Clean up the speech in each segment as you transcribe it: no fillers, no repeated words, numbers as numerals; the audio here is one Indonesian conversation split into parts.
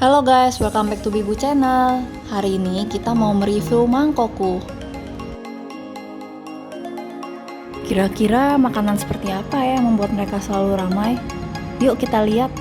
Halo guys, welcome back to Bibu Channel. Hari ini kita mau mereview mangkokku. Kira-kira makanan seperti apa ya yang membuat mereka selalu ramai? Yuk kita lihat.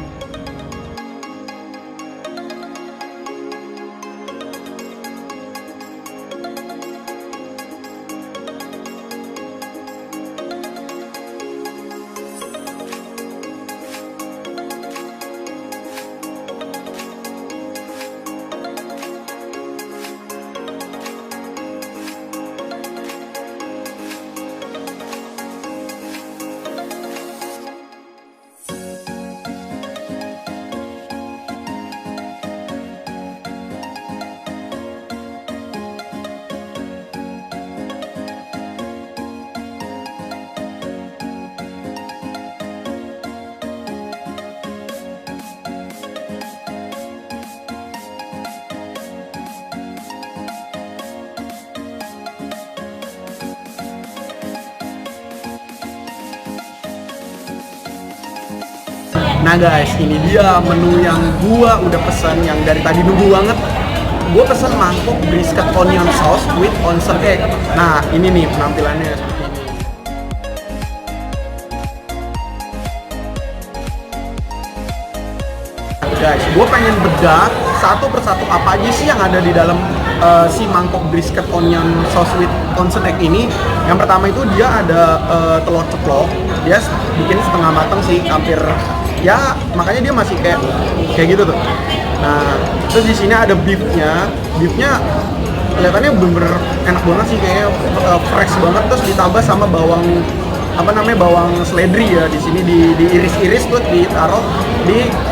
Nah guys, ini dia menu yang gua udah pesan yang dari tadi nunggu banget. Gua pesan mangkok brisket onion sauce with onsen egg. Nah, ini nih penampilannya seperti ini. Guys, gua pengen bedah satu persatu apa aja sih yang ada di dalam si mangkok brisket onion sauce with onsen egg ini. Yang pertama itu dia ada telur ceplok. Dia bikin setengah matang sih, hampir ya, makanya dia masih kayak gitu tuh. Nah, terus di sini ada beefnya kelihatannya bener-bener enak banget sih, kayaknya fresh banget. Terus ditambah sama bawang bawang seledri ya, di sini diiris-iris tuh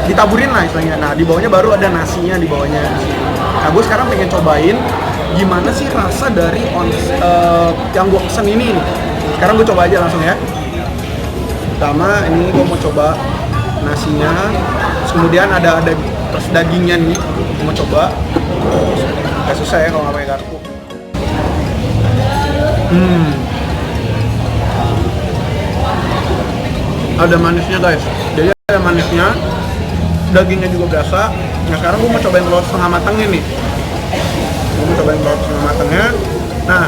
ditaburin lah istilahnya. Nah, di bawahnya baru ada nasinya di bawahnya. Nah, gue sekarang pengen cobain gimana sih rasa dari yang gue pesen ini nih. Sekarang gue coba aja langsung ya. Pertama ini gue mau coba nasinya, terus kemudian ada terus dagingnya nih, gue mau coba. Gak susah ya kalau nggak pakai garpu. Ada manisnya guys, jadi ada manisnya, dagingnya juga berasa. Nah sekarang gue mau cobain telur setengah matangnya nih. Nah,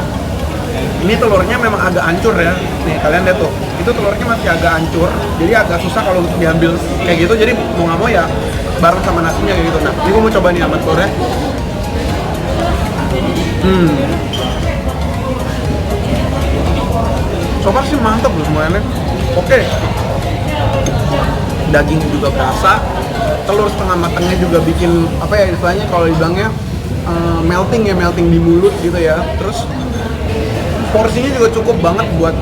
ini telurnya memang agak hancur ya. Nih kalian lihat tuh, itu telurnya masih agak hancur, jadi agak susah kalau untuk diambil kayak gitu. Jadi mau nggak mau ya bareng sama nasinya kayak gitu. Nah, ini gue mau coba nih sama telurnya. So far sih mantep loh semuanya. Oke. Daging juga berasa, telur setengah matangnya juga bikin apa ya istilahnya kalau dibilangnya melting di mulut gitu ya. Terus porsinya juga cukup banget buat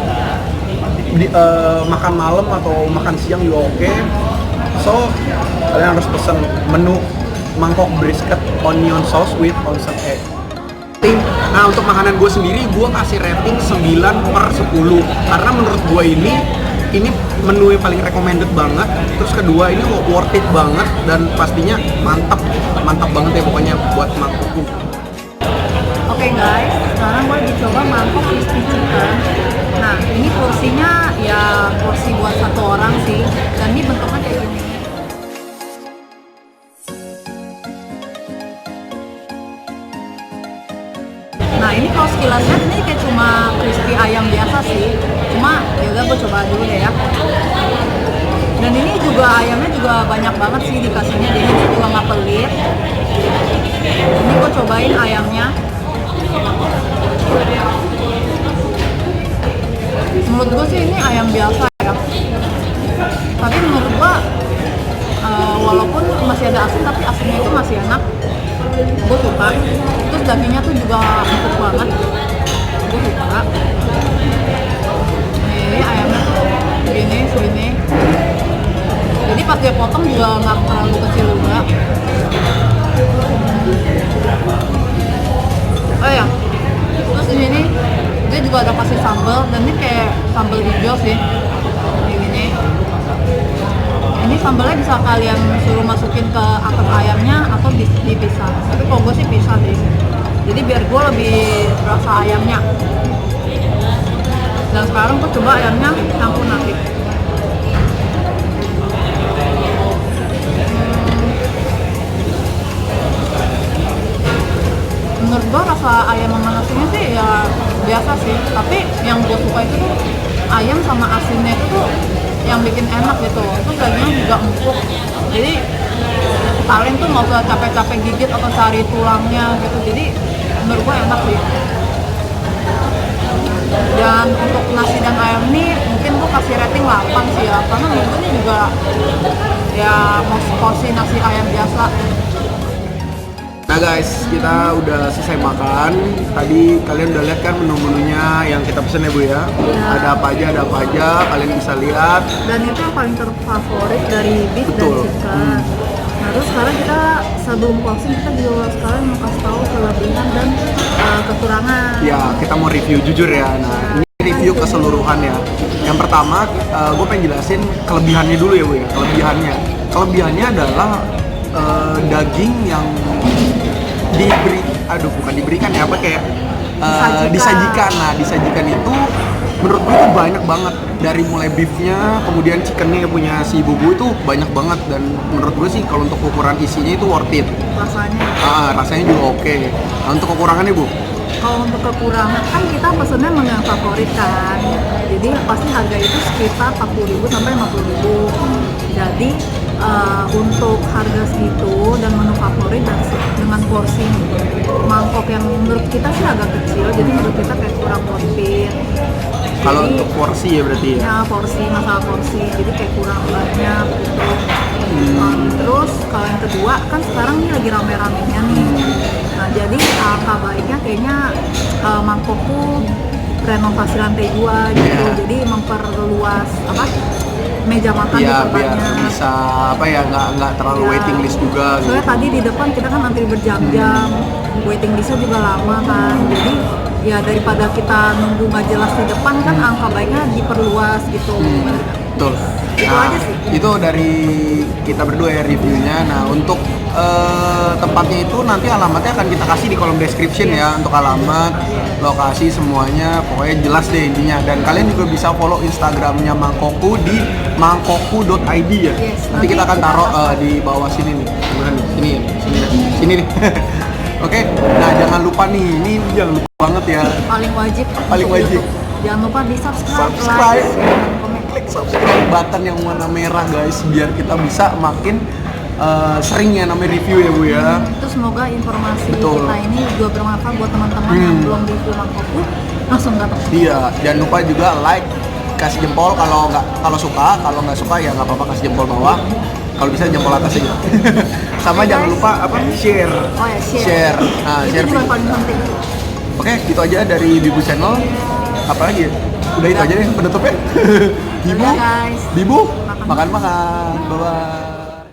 makan malam atau makan siang juga oke. So kalian harus pesen menu mangkok brisket onion sauce with onsen egg. Nah untuk makanan gue sendiri gue kasih rating 9/10 karena menurut gue ini menu yang paling recommended banget. Terus kedua ini worth it banget dan pastinya mantap banget ya pokoknya buat mangkok. Oke guys, sekarang gue lagi coba mangkok crispy chicken. Nah, ini porsinya ya porsi buat satu orang sih, dan ini bentuknya kayak gini. Nah, ini kalau sekilas lihat ini kayak cuma crispy ayam biasa sih. Cuma yaudah gue coba dulu deh ya. Dan ini juga ayamnya juga banyak banget sih dikasihnya, jadi ini juga nggak pelit. Ini gue cobain ayamnya. Menurut gue sih ini ayam biasa ya, tapi menurut gue walaupun masih ada asin tapi asinnya itu masih enak, gue suka. Terus dagingnya tuh juga empuk banget, gue suka. Ini ayamnya tuh segini, jadi pas dia potong juga nggak terlalu kecil juga. Oh ya, terus di sini dia juga ada kasih sambal, dan ini kayak sambal hijau sih, kayak gini. Ini sambalnya bisa kalian suruh masukin ke atap ayamnya atau dipisah. Tapi kalau gue sih pisah sih, jadi biar gue lebih rasa ayamnya. Dan sekarang gue coba ayamnya campur nasi. gue rasa ayam sama nasinya sih ya biasa sih, tapi yang gue suka itu tuh ayam sama asinnya itu tuh yang bikin enak gitu, terus dagingnya juga empuk, jadi kalian tuh nggak usah capek-capek gigit atau cari tulangnya gitu, jadi menurut gue enak sih. Dan untuk nasi dan ayam ini mungkin gue kasih rating 8 sih ya, karena menurut gue ini juga ya mau porsi nasi ayam biasa. Nah guys, kita udah selesai makan. Tadi kalian udah lihat kan menu-menunya yang kita pesen ya Bu ya? Iya. Ada apa aja, kalian bisa lihat. Dan itu yang paling terfavorit dari beef Betul. dan chicken. Nah terus sekarang kita sebelum closing kita juga sekarang mau kasih tahu kelebihan dan kekurangan. Ya, kita mau review jujur ya. Nah, ini review keseluruhan ya. Yang pertama, gue pengen jelasin kelebihannya dulu ya Bu ya. Kelebihannya adalah daging yang diberikan ya, apa kayak disajikan. Nah, disajikan itu menurut gue itu banyak banget, dari mulai beefnya, kemudian chickennya yang punya si bubu itu banyak banget, dan menurut gue sih kalau untuk ukuran isinya itu worth it. Rasanya. Rasanya juga oke. Nah, untuk kekurangannya Bu? Kalau untuk kekurangan kan kita pesennya menu yang favorit kan, jadi pasti harga itu sekitar 40.000 sampai 50.000. Jadi untuk harga segitu dan menu favorit dan dengan porsi mangkok yang menurut kita sih agak kecil, jadi menurut kita kayak kurang worth it. Kalau Jadi, untuk porsi ya berarti ya? ya porsi, masalah porsi, jadi kayak kurang banyak gitu. Terus kalau yang kedua kan sekarang ini lagi rame-ramenya nih. Nah jadi alangkah baiknya kayaknya mangkokku renovasi lantai 2 gitu. Yeah. Jadi memperluas apa meja makan Iya, di biar depannya. bisa apa ya, nggak terlalu Ya. waiting list juga gitu. Soalnya tadi di depan kita kan antri berjam-jam, waiting listnya juga lama kan. Jadi ya daripada kita nunggu nggak jelas di depan kan angka baiknya diperluas gitu. Betul. Itu Nah, aja sih. itu dari kita berdua ya reviewnya. Nah, untuk tempatnya itu nanti alamatnya akan kita kasih di kolom description ya, untuk alamat, lokasi semuanya, pokoknya jelas deh intinya. Dan kalian juga bisa follow Instagramnya Mangkokku di mangkokku.id ya. Yes, Nanti kita akan nanti taruh kita di bawah sini nih. Gimana nih? Sini nih. Oke. Nah, jangan lupa nih, ini jangan lupa banget ya. Paling wajib. Paling untuk wajib. YouTube. Jangan lupa di subscribe, Subscribe. like, share, dan komen. Klik subscribe button yang warna merah guys, biar kita bisa makin sering ya namanya review ya Bu ya. Itu semoga informasi Betul. kita ini juga bermanfaat buat teman-teman yang belum review Mangkokku, langsung datang. Iya, jangan lupa juga like, kasih jempol kalau suka, kalau nggak suka ya nggak apa-apa, kasih jempol bawah. Kalau bisa jempol atas aja. Sama Oke, jangan guys. lupa apa? Share. Oh ya, share. Nah, Itu share juga video. paling penting. Oke, gitu aja dari Bibu Channel. Apa lagi ya? Udah itu aja deh penutupnya. Bibu. Dadah, guys. Bibu, Makan. makan. Bye bye.